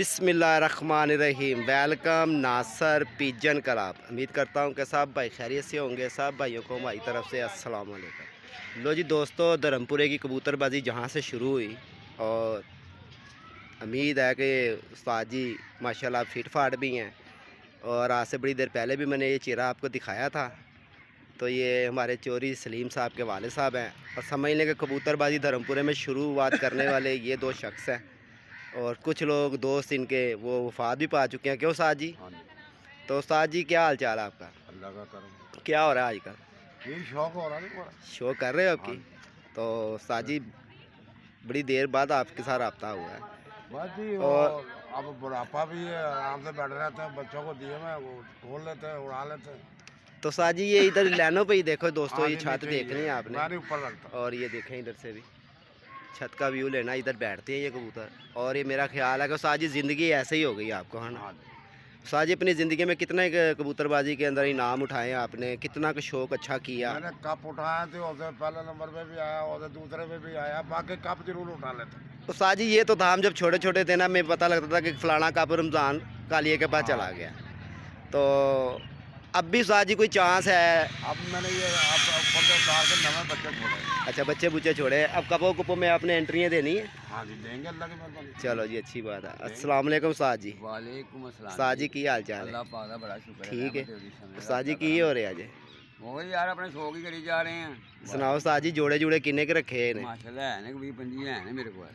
बिस्मिल्लाहिर्रहमानिर्रहीम। वेलकम नासर pigeon club. उम्मीद करता हूँ कि सब भाई खैरियत से होंगे। सब भाइयों को हमारी तरफ से अस्सलाम वालेकुम। लो जी दोस्तों, धर्मपुरे की कबूतरबाजी जहाँ से शुरू हुई और उम्मीद है कि उस्ताद जी माशाल्लाह फिट फाट भी हैं। और आज से बड़ी देर पहले भी मैंने ये चेहरा आपको दिखाया था। तो ये हमारे चोरी सलीम साहब के वाले साहब हैं और समझ लें कि कबूतरबाजी धर्मपुरे में शुरुआत करने वाले ये दो शख्स हैं। और कुछ लोग दोस्त इनके वो वफात भी पा चुके हैं। क्यों उस्ताद जी? हाँ जी। तो उस्ताद जी क्या हाल चाल है आपका? अल्लाह का करम। क्या हो रहा है आजकल? यही शौक हो रहा है मेरा। शो कर रहे हो हाँ आपकी? जी। तो उस्ताद जी बड़ी देर बाद आपके साथ रब्ता हुआ है। बस जी वो और अब बुढ़ापा भी है, आराम से बैठे रहते हैं, बच्चों को दिए में वो खोल लेते हैं, उड़ा लेते हैं। तो उस्ताद जी ये इधर लाइनों पे ही देखो दोस्तों, हाँ ये जी, छत नीचे ही देखनी है आपने। मैं नहीं ऊपर रखता। और ये देखें इधर से भी छत का व्यू लेना। इधर बैठते हैं ये कबूतर। और ये मेरा ख्याल है कि उस्ताद जी ज़िंदगी ऐसे ही हो गई आपको, है ना? हाँ जी। उस्ताद जी अपनी ज़िंदगी में कितने कबूतरबाजी के अंदर इनाम उठाए आपने? कितना का शौक़ अच्छा किया? मैंने कप उठाए थे, उससे पहले नंबर पे भी आया, उससे दूसरे पे भी आया, बाकी कप जरूर उठा लेते। उस्ताद जी ये तो था, हम जब छोटे छोटे थे ना, हमें पता लगता था कि फ़लाना कप रमज़ान कालिए के पास चला हाँ। गया। तो अब भी उस्ताद जी कोई चांस है? अब मैंने ये अब ऊपर से उतार के नवे बच्चे छोड़े। अच्छा, बच्चे बुच्चे छोड़े। अब कपों कुपों में आपने एंट्रियाँ देनी है? हाँ जी, देंगे अल्लाह की मेहरबानी। चलो जी, अच्छी बात है। अस्सलाम वालेकुम उस्ताद जी। वालेकुम अस्सलाम उस्ताद जी की हाल चाल है? अल्लाह पाक दा बड़ा शुक्र है। ठीक है। रहमत है उसदी। उस्ताद जी की हो रहे आज? वो यार अपने शौक ही करी जा रहे हैं। सुनाओ उस्ताद जी, जोड़े जुड़े किन्ने के रखे ने? माशाल्लाह है ने 20-25 है ने मेरे को।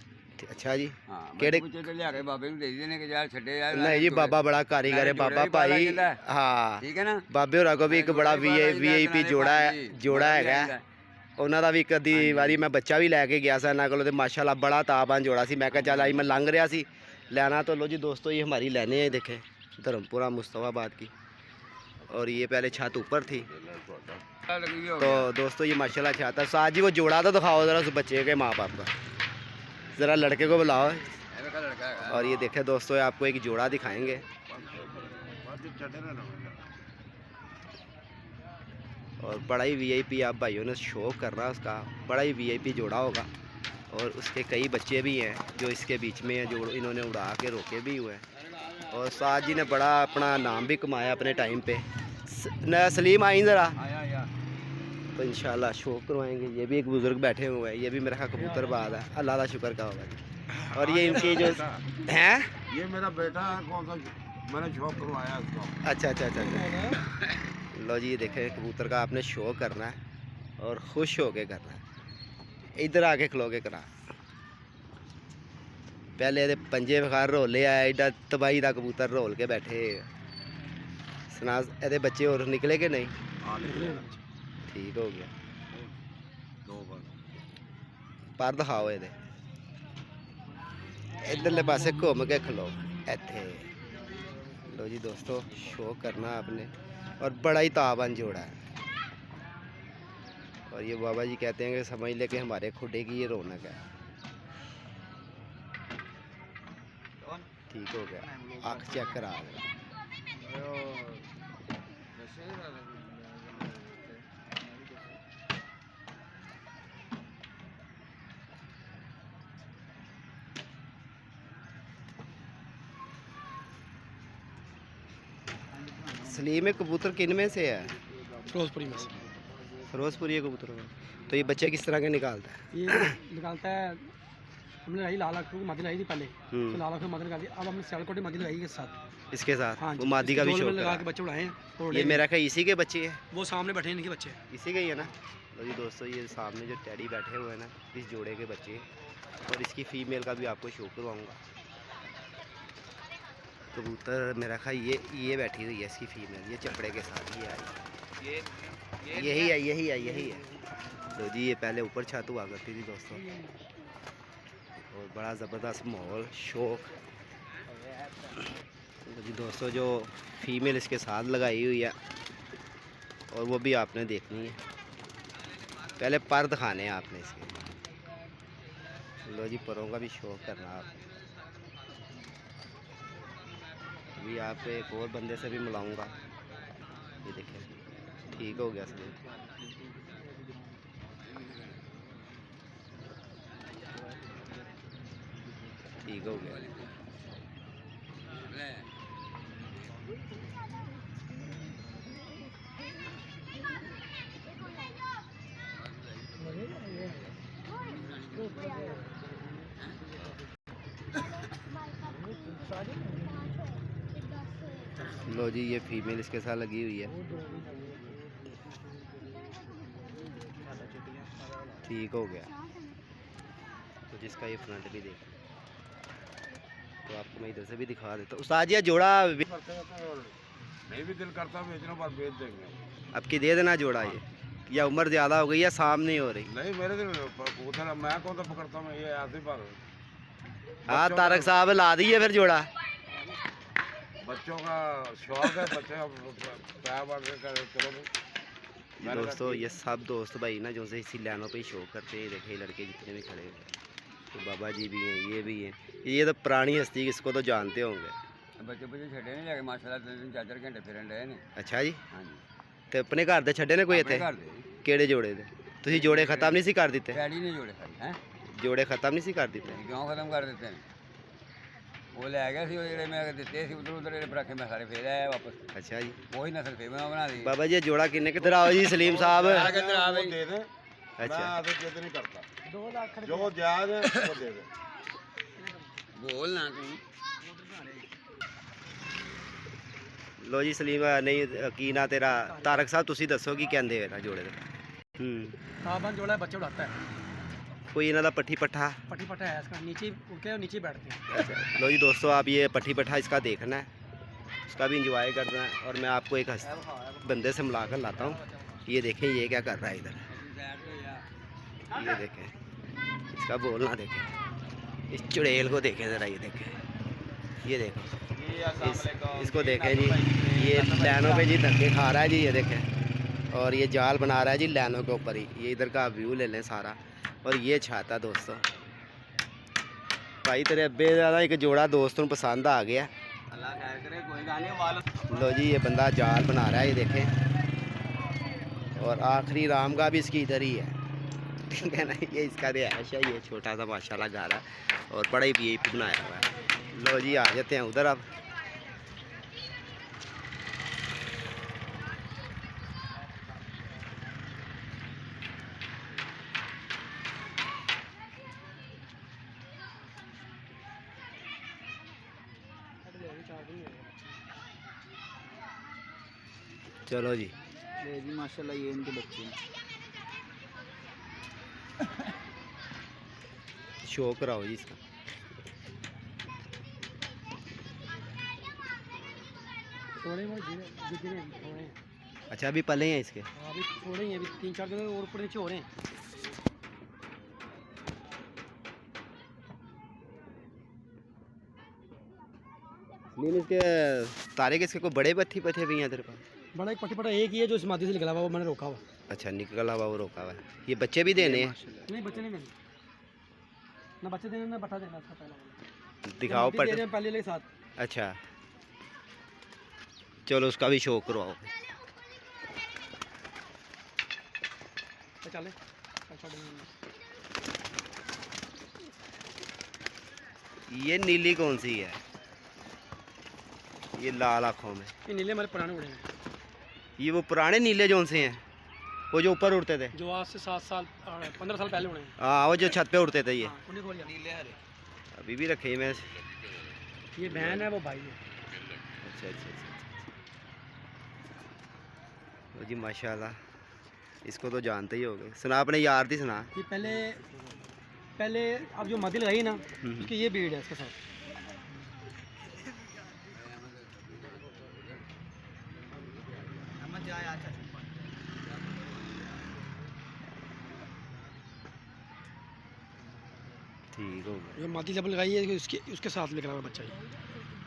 अच्छा जी। हाँ केड़े? बच्चे तो लिया के बाबे ਨੂੰ ਦੇ ਦਿੰਦੇ ਨੇ कि यार छड्डे यार। नहीं जी, बाबा बड़ा कारीगर है बाबा भाई। हाँ, ठीक है ना। बाबे होਰਾਂ को भी एक बड़ा वीआईपी जोड़ा हैगा। ਉਹਨਾਂ ਦਾ ਵੀ ਕਦੀ ਵਾਰੀ ਮੈਂ ਬੱਚਾ ਵੀ ਲੈ ਕੇ ਗਿਆ ਸੀ ਇਹਨਾਂ ਕੋਲੋਂ ਤੇ ਮਾਸ਼ਾਅੱਲਾ बड़ा ताबान जोड़ा सी। मैं कहा चल आज मैं लंघ रहा सी लेना। तो लो जी दोस्तों, ये हमारी लेने हैं, देखें धर्मपुरा मुस्तफाबाद की। और ये पहले छत ऊपर थी। तो दोस्तों ये माशाल्लाह छत है। साथ जी वो जोड़ा तो दिखाओ ज़रा उस बच्चे के माँ बाप का, ज़रा लड़के को बुलाओ। और ये देखें दोस्तों, आपको एक जोड़ा दिखाएंगे। और बड़ा ही वीआईपी आप भाइयों ने शौक कर रहा है उसका, बड़ा ही वीआईपी जोड़ा होगा। और उसके कई बच्चे भी हैं जो इसके बीच में हैं, जो इन्होंने उड़ा के रोके भी हुए हैं। और साद जी ने बड़ा अपना नाम भी कमाया अपने टाइम पे। सलीम आई ज़रा, तो इंशाल्लाह शौक करवाएंगे। ये भी एक बुज़ुर्ग बैठे हुए हैं, ये भी मेरा कबूतरबाज है, अल्लाह का शुक्र का होगा। और ये इनकी जो हैं, ये मेरा बेटा है, कौन सा मैंने शौक करवाया उसको। अच्छा अच्छा अच्छा अच्छा। लो जी, ये देखें कबूतर का आपने शो करना है और खुश होके करना है। इधर आके खलो के करा। पहले ये पंजे बखार रोले आया, एडा तबाही का कबूतर रोल के बैठे। सुना ये बच्चे और निकले कि नहीं? ठीक हो गया। पर दिखाओ ये इधरले पासे घूम के खलो इत्थे। लो जी दोस्तों, शो करना आपने। और बड़ा ही ताबान जोड़ा है। और ये बाबा जी कहते हैं कि समझ ले कि हमारे खुडे की ये रौनक है। ठीक हो गया, आँख चेक करा। सलीम कबूतर किन में से है? फिरोजपुरी में से। फिरोजपुरी कबूतर में। तो ये बच्चे किस तरह के निकालता है? ये निकालता है, हमने रही लाल अखरू की मादी लगाई थी पहले, तो लाल अखरू मादी लगा दी। अब हमने सियालकोटी मादी लगाई के साथ, इसके साथ। हाँ वो मादी का भी शौक लगा के बच्चे उड़ाए हैं। ये मेरा क्या इसी के बच्चे हैं? वो सामने बैठे हैं इनके बच्चे, इसी के ही है ना। तो जी दोस्तों, ये सामने जो टैडी बैठे हुए हैं ना, इस जोड़े के बच्चे। और इसकी फ़ीमेल का भी आपको शो करवाऊँगा। कबूतर मेरा ख्याल ये बैठी हुई है इसकी फ़ीमेल, ये चपड़े के साथ ही आई। यही है। तो जी ये पहले ऊपर छत हुआ करती थी दोस्तों। और बड़ा ज़बरदस्त माहौल, शौक। तो जी दोस्तों, जो फ़ीमेल इसके साथ लगाई हुई है और वो भी आपने देखनी है। पहले पर दिखाने हैं आपने इसके। लो जी, परों का भी शौक करना आपने। अभी आपको एक और बंदे से भी मिलाऊंगा। ये देखें, ठीक हो गया सब। ठीक हो गया। लो जी ये फीमेल इसके साथ लगी हुई है। ठीक हो गया। तो जिसका ये फ्रंट भी देख, तो आपको मैं इधर से भी दिखा देता हूँ। उस्ताद जी ये जोड़ा करते हैं तो नहीं भी दिल करता बेचने पर बेच देंगे। आपकी दे देना जोड़ा ये, या उम्र ज़्यादा हो गई या सामने नहीं हो रही? नहीं मेरे दिल उधर मैं कौन सा पकड़ता हूँ, ये ऐसे पर हाँ तारक साहब ला दिए फिर जोड़ा। बच्चों का शौक है, बच्चे प्यार बार चलो भाई। दोस्तों ये सब दोस्त भाई ना जो से इसी लाइनों पे ही शो करते हैं। देखे लड़के जितने भी खड़े हैं, तो बाबा जी भी हैं, ये भी हैं। ये तो पुरानी हस्ती, इसको तो जानते होंगे। बच्चे बच्चे छड़े नहीं जाके माशाल्लाह 3-4 घंटे फिरन रहे ने। अच्छा जी, हाँ जी ਤੇ ਆਪਣੇ ਘਰ ਦੇ ਛੱਡੇ ਨੇ ਕੋਈ ਇੱਥੇ? घर दे ਕਿਹੜੇ ਜੋੜੇ ਦੇ? ਤੁਸੀਂ ਜੋੜੇ ਖਤਮ ਨਹੀਂ ਸੀ ਕਰ ਦਿੱਤੇ? डैडी ने जोड़े खाली हैं ਜੋੜੇ ਖਤਮ ਨਹੀਂ ਸੀ ਕਰ ਦਿੱਤੇ? क्यों खत्म कर देते हैं? वो ले गया सी जो मैं दिते सी उधर उधर रखे मैं सारे फेर आया वापस। ਅੱਛਾ ਜੀ। वही नस्ल फिर मैं बना दी। ਬਾਬਾ ਜੀ ਇਹ ਜੋੜਾ ਕਿੰਨੇ ਕਿੱਧਰ आओ जी सलीम साहब। वो दे दे, अच्छा। मैं ऐसे जिद नहीं करता, 2 लाख जो जायज है वो दे दे। बोल ना तू ਲੋ ਜੀ ਸਲੀਮ ਨਹੀਂ ਕੀ ਨਾ ਤੇਰਾ ਤਾਰਕ ਸਾਹਿਬ, ਤੁਸੀਂ ਦੱਸੋ ਕੀ ਕਹਿੰਦੇ ਹੋ ਇਹਦਾ ਜੋੜੇ ਦਾ? साबन जोड़ा है, बच्चे उड़ाता है। ਕੋਈ ਇਹਨਾਂ ਦਾ ਪੱਠੀ ਪੱਠਾ? पट्टी पट्टा है इसका, नीचे उड़ते हैं और नीचे बैठते हैं। लो जी दोस्तों आप ये पट्टी पट्ठा इसका देखना है, उसका भी इंजॉय करना है। और मैं आपको एक बंदे से मिला कर लाता हूँ। ये देखें ये क्या कर रहा है इधर, ये देखें इसका बोलना देखें, इस चुड़ैल को देखें ज़रा, ये देखें, ये देखो इसको देखें जी, ये लाइनों पे जी धक्के खा रहा है जी, ये देखें। और ये जाल बना रहा है जी लाइनों के ऊपर ही। ये इधर का व्यू ले लें सारा, और ये छाता दोस्तों। भाई तेरे अब्बे ज़्यादा एक जोड़ा दोस्त को पसंद आ गया। अल्लाह खैर करे कोई गाने वाला लो जी ये बंदा जाल बना रहा है, ये देखें। और आखिरी राम का भी इसकी इधर ही है, ठीक है ना। ये इसका रिहायश है, ये छोटा सा माशाल्लाह घर है और बड़ा ही VIP बनाया हुआ है। लो जी आ जाते हैं उधर अब। चलो जी जी माशाल्लाह ये इनके बच्चे शो कराओ जी इसका। थोड़े में जितने थोड़े हैं। अच्छा अभी पले हैं इसके? हाँ, अभी थोड़े ही हैं, अभी 3-4 दिन और ऊपर नीचे हो रहे हैं। नहीं इसके तारे के इसके कोई बड़े पत्थी पत्थे भी हैं तेरे पास? बड़ा एक पट्टी पट्टा एक ही है जो इस मादी से निकला हुआ, वो मैंने रोका हुआ। अच्छा निकला हुआ वो रोका हुआ है। ये बच्चे भी देने हैं? नहीं बच्चे नहीं देने, ना बच्चे देने ना बटा देना इसका पहला वाला। दिखाओ दे पट। रहे हैं पहले ले साथ। अच्छा चलो उसका भी शो करवाओ। तो चले चल छोड़ देंगे। ये नीली कौन सी है? ये लाल आँखों में, ये नीले हमारे पुराने उड़े हैं, ये वो पुराने नीले जौन से हैं, वो जो ऊपर उड़ते थे? जो आज से 7 साल 15 साल पहले उड़े हैं। हाँ वो जो छत पे उड़ते थे ये। हाँ, उन्हें खोल नीले हरे। अभी भी रखे हैं मैं। ये बहन है, वो भाई है। अच्छा अच्छा अच्छा। तो जी माशाल्लाह इसको तो जानते ही होगे। सुना अपने यार थी सुना। ये पहले अब जो मदिल गई ना उसकी ये भीड़ है इसके साथ। ठीक हो गया। ये मादी जब लगाई है उसके साथ निकला हुआ बच्चा, ये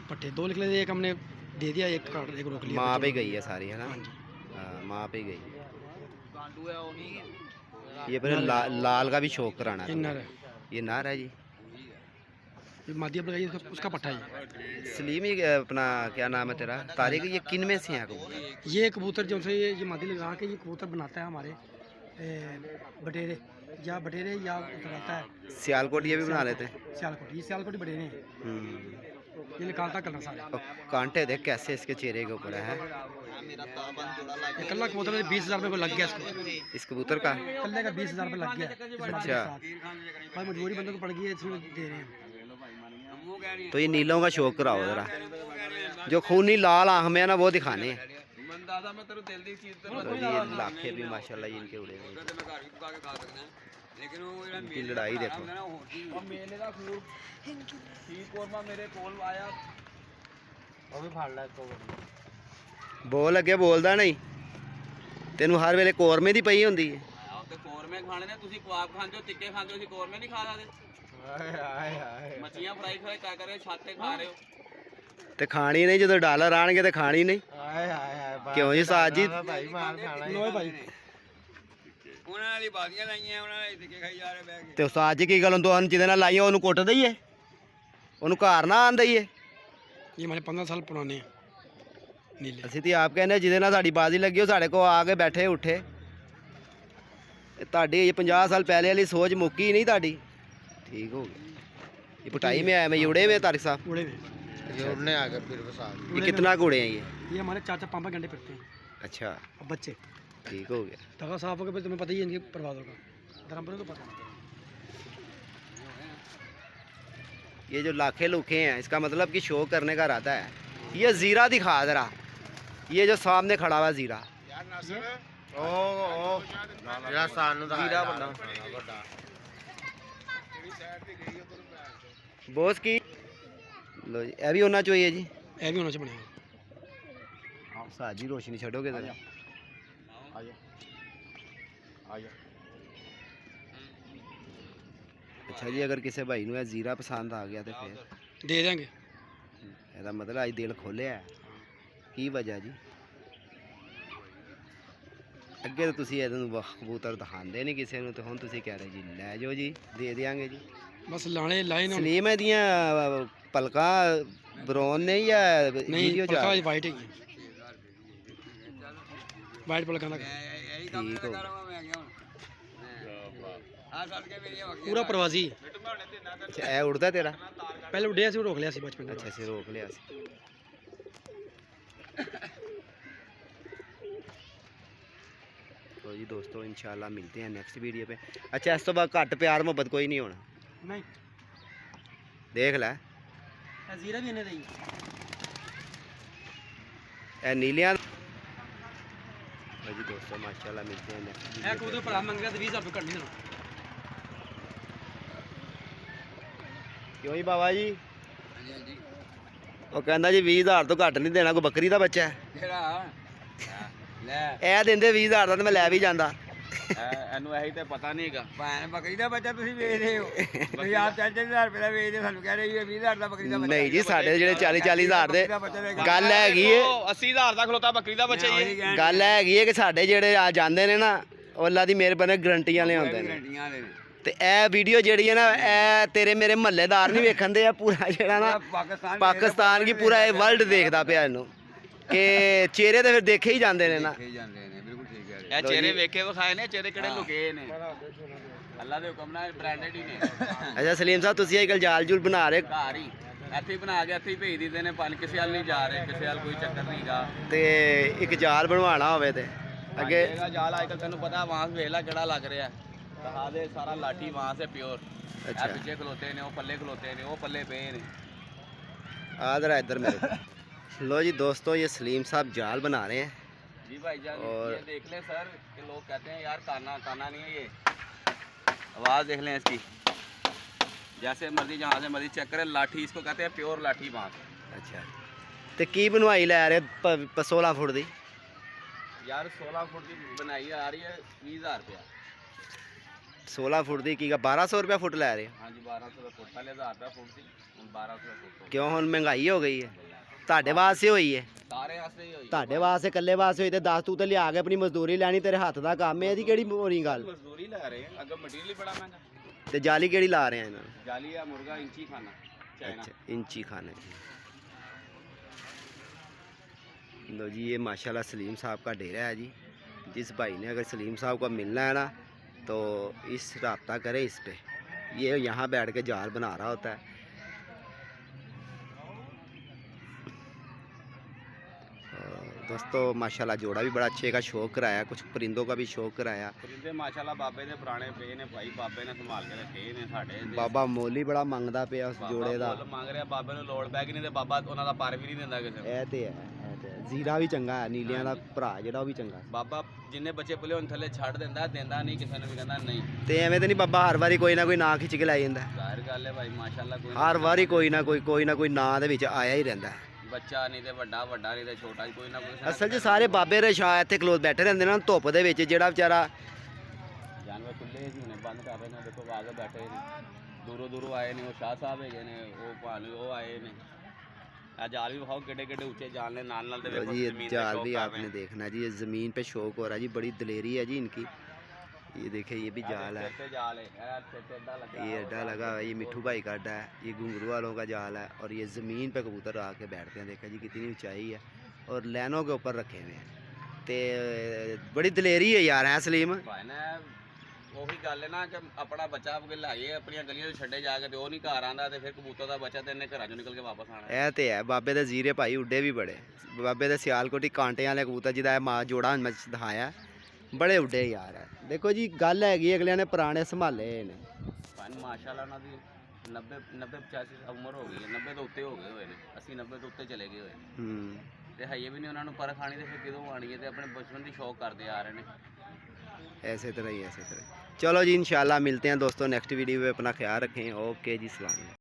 पट्टे 2 निकले थे, एक हमने दे दिया, एक काट एक रोक लिया। माँ पे गई है सारी है ना? हाँ जी। हाँ माँ पे गई। ये फिर लाल का भी शौक कराना ये है। नर है, ये नार है जी। ये मादी अब लगाई है, उसका पट्टा है। सलीम ये अपना क्या नाम है तेरा? तारिक ये किन में से हैं कबूतर? ये कबूतर जो से ये मादी लगा के ये कबूतर बनाता है हमारे बटेरे या बनाता है सियालकोट ये भी बना लेते हैं। सियालकोट, ये सियालकोट ही बटेरे हैं, ये निकालता कलर सारे। और कांटे देख कैसे इसके चेहरे के ऊपर है। ये कल्ला कबूतर 20,000 रुपये को लग गया इसको, इस कबूतर का कल्ले का 20,000 रुपये लग गया इस मादी के अच्छा। साथ। भाई मजबूरी बंदों को पड़ गई है, इसमें दे रहे हैं। कह रही है तो ये नीलों का शौक कराओ ज़रा, जो खूनी लाल आँख में है ना वो दिखाने हैं। दादा मैं तेरे दिल दी चीज ते तो ये लाखे भी माशाल्लाह इनके उड़े हुए हैं। मैं घर भी पका के खा सकना है लेकिन वो जेड़ा इनकी लड़ाई देखो। ना होर चीज और मेले दा फूल खीर कोरमा मेरे कोल आया ਉਹ ਵੀ ਫੜ ਲੈ ਇੱਕ बोल अगे बोलदा नहीं, तेनू हर वेले कोरमे दी पई होंदी है। ਤੇ ਕੋਰਮੇ ਖਾਣੇ ਨੇ ਤੁਸੀਂ ਕਬਾਬ ਖਾਂਦੇ ਹੋ ਟਿੱਕੇ ਖਾਂਦੇ ਹੋ ਅਸੀਂ ਕੋਰਮੇ ਨਹੀਂ ਖਾ ਸਕਦੇ ਹਾਏ ਹਾਏ ਹਾਏ ਮੱਛੀਆਂ ਫਰਾਈ ਕਰ ਕਰੇ ਛੱਤ ਤੇ ਖਾ ਰਹੇ ਹੋ ਤੇ ਖਾਣੀ ਨਹੀਂ, ਜਦੋਂ ਡਾਲਰ ਆਣਗੇ ਤੇ ਖਾਣੀ ਨਹੀਂ। ਹਾਏ ਹਾਏ ਹਾਏ ਕਿਉਂ ਜੀ ਸਾਜ ਜੀ? ਭਾਈ ਮਾਰ ਖਾਣਾ ਲੋਏ ਭਾਈ ਉਹਨਾਂ ਵਾਲੀ ਬਾਦੀਆਂ ਲਾਈਆਂ ਉਹਨਾਂ ਨੇ ਟਿੱਕੇ ਖਾਈ ਜਾ ਰਹੇ ਬਹਿ ਕੇ ਤੇ ਉਸਤਾਦ ਜੀ ਕੀ ਗੱਲ ਤੁਹਾਨੂੰ ਜਿਹਦੇ ਨਾਲ ਲਾਈਏ ਉਹਨੂੰ ਕੁੱਟ ਦਈਏ, ਉਹਨੂੰ ਘਰ ਨਾ ਆਣ ਦਈਏ? ये हमारे 15 साल पुराने हैं नीले। ਅਸੀਂ ਤੇ ਆਪ ਕਹਿੰਦੇ ਜਿਹਦੇ ਨਾਲ ਸਾਡੀ ਬਾਜ਼ੀ ਲੱਗੀ ਉਹ ਸਾਡੇ ਕੋਲ ਆ ਕੇ ਬੈਠੇ ਉੱਠੇ। ਇਹ ਤੁਹਾਡੀ ਇਹ 50 ਸਾਲ ਪਹਿਲੇ ਵਾਲੀ ਸੋਚ ਮੁੱਕੀ ਨਹੀਂ ਤੁਹਾਡੀ, ਠੀਕ ਹੋ ਗਈ। ये पिटाई में आया मैं, ये उड़े हुए तारिक साहब? उड़े हुए ये उड़ने आ गए फिर बसा ये कितना के उड़े हैं ये हमारे चाचा पापा घंटे फिरते हैं। अच्छा अब बच्चे ठीक हो गया। धगा साफ हो गया, तुम्हें पता ही है इनके परवाज़ों का, धर्मपुर तो पता है। ये जो लाखे लूखे हैं इसका मतलब कि शो करने का रहता है। ये ज़ीरा दिखा ज़रा, ये जो सामने खड़ा हुआ ज़ीरा, ਉਹ ਜਿਹੜਾ ਸਾਨੂੰ ਦਾ ਹੀਰਾ ਬੰਦਾ ਵੱਡਾ बॉस की लो जी, ये भी होना चाहिए जी। ये भी होना चाहिए बनेगा। साजी रोशनी छड़ोगे जरा। ਆ ਜਾ ਆ ਜਾ अच्छा जी, अगर किसी भाई ਨੂੰ ज़ीरा पसंद आ गया तो फिर दे देंगे। ਇਹਦਾ ਮਤਲਬ ਅੱਜ ਦਿਲ ਖੋਲਿਆ। ਕੀ ਵਜ੍ਹਾ ਜੀ? ਅੱਗੇ ਤਾਂ ਤੁਸੀਂ ਇਹਨੂੰ ਕਬੂਤਰ ਦਿਖਾਉਂਦੇ ਨਹੀਂ ਕਿਸੇ ਨੂੰ, ਤੇ ਹੁਣ ਤੁਸੀਂ ਕਹਿ ਰਹੇ ਜੀ ਲੈ ਜਾਓ ਜੀ, ਦੇ ਦਿਆਂਗੇ ਜੀ। बस लाने लाइन ਸਲੀਮ ਇਹਦੀਆਂ ਪਲਕਾਂ ਬਰੌਨ ਨੇ ਜਾਂ नहीं ਵੀਡੀਓ ਚ पलका वाइट है, वाइट पलका का ਇਹੀ ਕੰਮ ਠੀਕ ਹੋ ਕਰ ਰਹਾ ਮੈਂ ਗਿਆ ਹੁਣ ਆ ਸੜ ਕੇ ਮੇਰੀਆਂ ਵਕੀਲ पूरा प्रवासी है। ਅੱਛਾ ਇਹ ਉੜਦਾ ਤੇਰਾ? पहले उड़े से रोक लिया सी बचपन में। अच्छा से रोक लिया ਸੀ। तो जी दोस्तों इंशाल्लाह मिलते हैं नेक्स्ट वीडियो पे। अच्छा इस तो बाद घट प्यार मोहब्बत कोई नहीं होना, नहीं देख लै। जीरा भी इन्हें देंगे। ए नीलियां तो जी दोस्तों माशाल्लाह मिलते हैं नेक्स्ट है वीडियो कबूतर पर मंग रहा तो 20,000 रुपये कट नहीं देना। क्यों जी बाबा जी? ਹਾਂਜੀ ਹਾਂਜੀ ਉਹ ਕਹਿੰਦਾ ਜੀ 20,000 ਤੋਂ ਘੱਟ ਨਹੀਂ ਦੇਣਾ, ਕੋਈ ਬੱਕਰੀ ਦਾ ਬੱਚਾ ਹੈ। ਕਿਹੜਾ ਲੈ ਇਹ ਦਿੰਦੇ 20,000 ਦਾ ਤੇ ਮੈਂ ਲੈ ਵੀ ਜਾਂਦਾ। ਇਹਨੂੰ ਇਹੀ ਤੇ ਪਤਾ ਨਹੀਂ ਹੈਗਾ ਭੈਣ ਬੱਕਰੀ ਦਾ ਬੱਚਾ ਤੁਸੀਂ ਵੇਚਦੇ ਹੋ ਤੁਸੀਂ ਆਪ 40,000 ਰੁਪਏ ਦਾ ਵੇਚਦੇ ਸਾਨੂੰ ਕਹਿ ਰਹੇ ਹੋ 20,000 ਦਾ ਬੱਕਰੀ ਦਾ ਬੱਚਾ ਨਹੀਂ ਜੀ ਸਾਡੇ ਜਿਹੜੇ 40,000 ਦੇ ਗੱਲ ਹੈਗੀ ਏ, 80,000 ਦਾ ਖਲੋਤਾ ਬੱਕਰੀ ਦਾ ਬੱਚਾ ਹੀ ਗੱਲ ਹੈਗੀ ਏ ਕਿ ਸਾਡੇ ਜਿਹੜੇ ਆ ਜਾਂਦੇ ਨੇ ਨਾ ਉਹ ਅੱਲਾ ਦੀ ਮਿਹਰਬਾਨੀ ਗਰੰਟੀਆਂ ਲਿਆਉਂਦੇ ਨੇ। ਗਰੰਟੀਆਂ ਦੇ ਨੇ ਤੇ ਇਹ ਵੀਡੀਓ ਜਿਹੜੀ ਹੈ ਨਾ ਇਹ ਤੇਰੇ ਮੇਰੇ ਮਹੱਲੇਦਾਰ ਨਹੀਂ ਵੇਖਣ ਦੇ ਆ, ਪੂਰਾ ਜਿਹੜਾ ਨਾ ਪਾਕਿਸਤਾਨ ਕੀ ਪੂਰਾ ਇਹ ਵਰਲਡ ਦੇਖਦਾ ਪਿਆ ਇਹਨੂੰ, ਕਿ ਚਿਹਰੇ ਤੇ ਫਿਰ ਦੇਖੇ ਹੀ ਜਾਂਦੇ ਨੇ ਨਾ। ਦੇਖੇ ਜਾਂਦੇ ਨੇ ਬਿਲਕੁਲ ਠੀਕ ਹੈ ਇਹ ਚਿਹਰੇ ਵੇਖੇ ਵਿਖਾਏ ਨੇ ਚਿਹਰੇ ਕਿਹੜੇ ਲੁਕੇ ਨੇ ਅੱਲਾ ਦੇ ਹੁਕਮ ਨਾਲ ਬ੍ਰਾਂਡਡ ਹੀ ਨੇ ਅੱਛਾ ਸਲੀਮ ਸਾਹਿਬ ਤੁਸੀਂ ਅੱਜ ਕੱਲ੍ਹ ਜਾਲ ਜੂਲ ਬਣਾ ਰਹੇ ਘਰ ਹੀ ਇੱਥੇ ਹੀ ਬਣਾ ਕੇ ਇੱਥੇ ਹੀ ਭੇਜ ਦਿੰਦੇ ਨੇ ਪਾਣੀ ਕਿਸੇ ਵੱਲ ਨਹੀਂ ਜਾ ਰਹੇ ਕਿਸੇ ਵੱਲ ਕੋਈ ਚੱਕਰ ਨਹੀਂਗਾ ਤੇ ਇੱਕ ਜਾਲ ਬਣਵਾਉਣਾ ਹੋਵੇ ਤੇ ਅੱਗੇ ਇਹਦਾ ਜਾਲ ਅੱਜ ਕੱਲ ਤੈਨੂੰ ਪਤਾ ਵਾਂਸ ਵੇਖ ਲੈ ਕਿਹੜਾ ਲੱਗ ਰਿਹਾ ਦਿਖਾ ਦੇ ਸਾਰਾ ਲਾਠੀ ਵਾਂਸ ਹੈ ਪਿਓਰ ਅੱਛਾ। ਇਹ ਪਿੱਛੇ ਖਲੋਤੇ ਨੇ ਉਹ ਪੱਲੇ ਖਲੋਤੇ ਨੇ ਉਹ ਪੱਲੇ ਪਏ ਨੇ आ जरा इधर मेरे। लो जी दोस्तों ये सलीम साहब जाल बना रहे हैं। जी भाईजान और- ये देख ले सर कि लोग कहते हैं यार काना काना नहीं है ये आवाज़ देख लें इसकी जैसे मर्जी जहाँ से मर्जी चेक करें लाठी इसको कहते हैं प्योर लाठी बांस अच्छा तो की बनवाई लै रहे 16 फुट दी? यार 16 फुट की बनाई आ रही है 20,000 रुपया 16 फुट दी की 1200 रुपया फुट लै रहे हो? हाँ जी 1200 फुट पहले 1000 रुपया फुट थी ਹੁਣ 1200 फुट क्यों ਹੁਣ ਮਹਿੰਗਾਈ ਹੋ ਗਈ ਹੈ? ਤੁਹਾਡੇ ਵਾਸਤੇ ਹੋਈ ਹੈ? ਸਾਰੇ ਵਾਸਤੇ ਹੀ ਹੋਈ ਤੁਹਾਡੇ ਵਾਸਤੇ ਇਕੱਲੇ ਵਾਸਤੇ ਹੋਈ ਤੇ 10 ਤੂੰ ਤੇ ਲਿਆ ਕੇ ਆਪਣੀ ਮਜ਼ਦੂਰੀ ਲੈਣੀ, ਤੇਰੇ ਹੱਥ ਦਾ ਕੰਮ ਹੈ, ਇਹਦੀ ਕਿਹੜੀ ਹੋਣੀ ਗੱਲ? ਮਜ਼ਦੂਰੀ ਲੈ ਰਹੇ हैं ਅੱਗੇ ਮਟੀਰੀਅਲ ਬੜਾ ਮਹਿੰਗਾ ਤੇ ਜਾਲੀ ਕਿਹੜੀ ਲਾ ਰਹੇ ਆ ਇਹਨਾਂ ਨੂੰ? ਜਾਲੀ ਆ ਮੁਰਗਾ ਇੰਚੀ ਖਾਣਾ ਚਾਈਨਾ अच्छा इंची खाने की। लो जी ये माशाल्लाह सलीम साहब का डेरा है जी। जिस भाई ने अगर सलीम साहब को मिलना है ना तो इस रब्ता करे इस पे, ये यहाँ बैठ के जाल बना रहा होता है। और दोस्तों माशाल्लाह जोड़ा भी बड़ा अच्छे का शौक कराया, कुछ परिंदों का भी शौक कराया। परिंदे माशाल्लाह बाबे दे पुराने पे ने भाई, बाबे ने संभाल के रखे ने साडे ते। बाबा मोल ही बड़ा मंगदा पिया उस बाबा जोड़े दा। ਮੁੱਲ ਮੰਗ ਰਿਹਾ, ਬਾਬੇ ਨੂੰ ਲੋੜ ਪੈ ਗਈ, ਨਹੀਂ ਤੇ ਬਾਬਾ ਉਹਨਾਂ ਦਾ ਪਰ ਵੀ ਨਹੀਂ ਦਿੰਦਾ ਕਿਸੇ ਨੂੰ। ਇਹ ਤੇ ਹੈ, ਇਹ ਤੇ ਹੈ। ਜ਼ੀਰਾ ਵੀ ਚੰਗਾ ਹੈ, ਨੀਲਿਆਂ ਦਾ ਭਰਾ ਜਿਹੜਾ ਉਹ ਵੀ ਚੰਗਾ। ਬਾਬਾ ਜਿੰਨੇ ਬੱਚੇ ਪਲੇ ਹੁਣ ਥੱਲੇ ਛੱਡ ਦਿੰਦਾ, ਦਿੰਦਾ ਨਹੀਂ ਕਿਸੇ ਨੂੰ ਵੀ, ਕਹਿੰਦਾ ਨਹੀਂ। ਤੇ ਐਵੇਂ ਤੇ ਨਹੀਂ ਬਾਬਾ ਹਰ ਵਾਰੀ ਕੋਈ ਨਾ ਕੋਈ ਨਾਂ ਖਿੱਚ ਕੇ ਲੈ ਜਾਂਦਾ। ਜ਼ਾਹਿਰ ਗੱਲ ਹੈ ਭਾਈ, ਮਾਸ਼ਾਅੱਲਾ ਕੋਈ ਹਰ ਵਾਰੀ ਕੋਈ ਨਾ ਕੋਈ ਨਾਂ ਦੇ ਵਿੱਚ ਆਇਆ ਹੀ ਰਹਿੰਦਾ। ਬੱਚਾ ਨਹੀਂ ਤੇ ਵੱਡਾ, ਵੱਡਾ ਨਹੀਂ ਤੇ ਛੋਟਾ, ਕੋਈ ਨਾ ਕੋਈ। ਅਸਲ 'ਚ ਸਾਰੇ ਬਾਬੇ ਰਸ਼ਾ ਇੱਥੇ ਕਲੋਜ਼ ਬੈਠੇ ਰਹਿੰਦੇ ਨੇ ਧੁੱਪ ਦੇ ਵਿੱਚ। ਜਿਹੜਾ ਵਿਚਾਰਾ ਜਾਨਵਰ ਖੁੱਲੇ ਸੀ, ਹੁਣੇ ਬੰਦ ਕਰ ਰਹੇ ਨੇ, ਦੇਖੋ ਆ ਕੇ ਬੈਠੇ ਨੇ, ਦੂਰੋਂ ਦੂਰੋਂ ਆਏ ਨੇ। ਉਹ ਸ਼ਾਹ ਸਾਹਿਬ ਹੈਗੇ ਨੇ, ਉਹ ਭਾਵੇਂ ਉਹ ਆਏ ਨੇ। ਆ जाल भी दिखाओ, केडे केडे ऊंचे जाल ने, नाल नाल। तो जी ये जाल भी आपने देखना जी, ये ज़मीन पे शौक हो रहा है जी, बड़ी दलेरी है जी इनकी। ये देखे ये भी जाल है, ये अड्डा लगा हुआ है, ये मिठू भाई का अड्डा है, ये घुंघरू वालों का जाल है। और ये ज़मीन पे कबूतर आके बैठते हैं, देखा जी कितनी ऊंचाई है, और लाइनों के ऊपर रखे हुए हैं। तो बड़ी दलेरी है यार, है सलीम। ਉਹੀ ਗੱਲ ਹੈ ਨਾ ਕਿ ਆਪਣਾ ਬੱਚਾ ਲਾਈਏ ਆਪਣੀਆਂ ਗਲੀਆਂ 'ਚ ਛੱਡੇ ਜਾ ਕੇ, ਤੇ ਉਹ ਨਹੀਂ ਘਰ ਆਂਦਾ, ਤੇ ਫਿਰ ਕਬੂਤਰ ਦਾ ਬੱਚਾ ਤੇ ਇਹਨੇ ਘਰਾਂ 'ਚੋਂ ਨਿਕਲ ਕੇ ਵਾਪਸ ਆਣਾ। ਇਹ ਤੇ ਹੈ ਬਾਬੇ ਦੇ ਜ਼ੀਰੇ ਭਾਈ, ਉੱਡੇ ਵੀ ਬੜੇ। ਬਾਬੇ ਦੇ ਸਿਆਲਕੋਟੀ ਕਾਂਟਿਆਂ ਵਾਲੇ ਕਬੂਤਰ ਜਿਹਦਾ ਇਹ ਮਾਂ ਜੋੜਾ ਮੈਂ ਦਿਖਾਇਆ, ਬੜੇ ਉੱਡੇ ਯਾਰ ਹੈ। ਦੇਖੋ ਜੀ ਗੱਲ ਹੈਗੀ, ਅਗਲਿਆਂ ਨੇ ਪੁਰਾਣੇ ਸੰਭਾਲੇ ਨੇ। ਮਾਸ਼ਾਅੱਲਾ ਉਹਨਾਂ ਦੀ 90 85 ਉਮਰ ਹੋ ਗਈ ਹੈ, 90 ਤੋਂ ਉੱਤੇ ਹੋ ਗਏ ਹੋਏ ਨੇ, 80 90 ਤੋਂ ਉੱਤੇ ਚਲੇ ਗਏ ਹੋਏ ਤੇ ਹਜੇ ਵੀ ਨਹੀਂ ਉਹਨਾਂ ਨੂੰ ਪਰਖ ਆਣੀ, ਤੇ ਫਿਰ ਕਿਦੋਂ ਆਣੀ ਹੈ? ਤੇ ਆਪਣੇ ਬਚਪਨ ਦੀ ਸ਼ੌਕ ਕਰਦੇ ਆ ਰਹੇ ਨੇ। ऐसे तरह ही, ऐसे तरह। चलो जी इंशाल्लाह मिलते हैं दोस्तों नेक्स्ट वीडियो में। अपना ख्याल रखें। ओके जी, सलाम।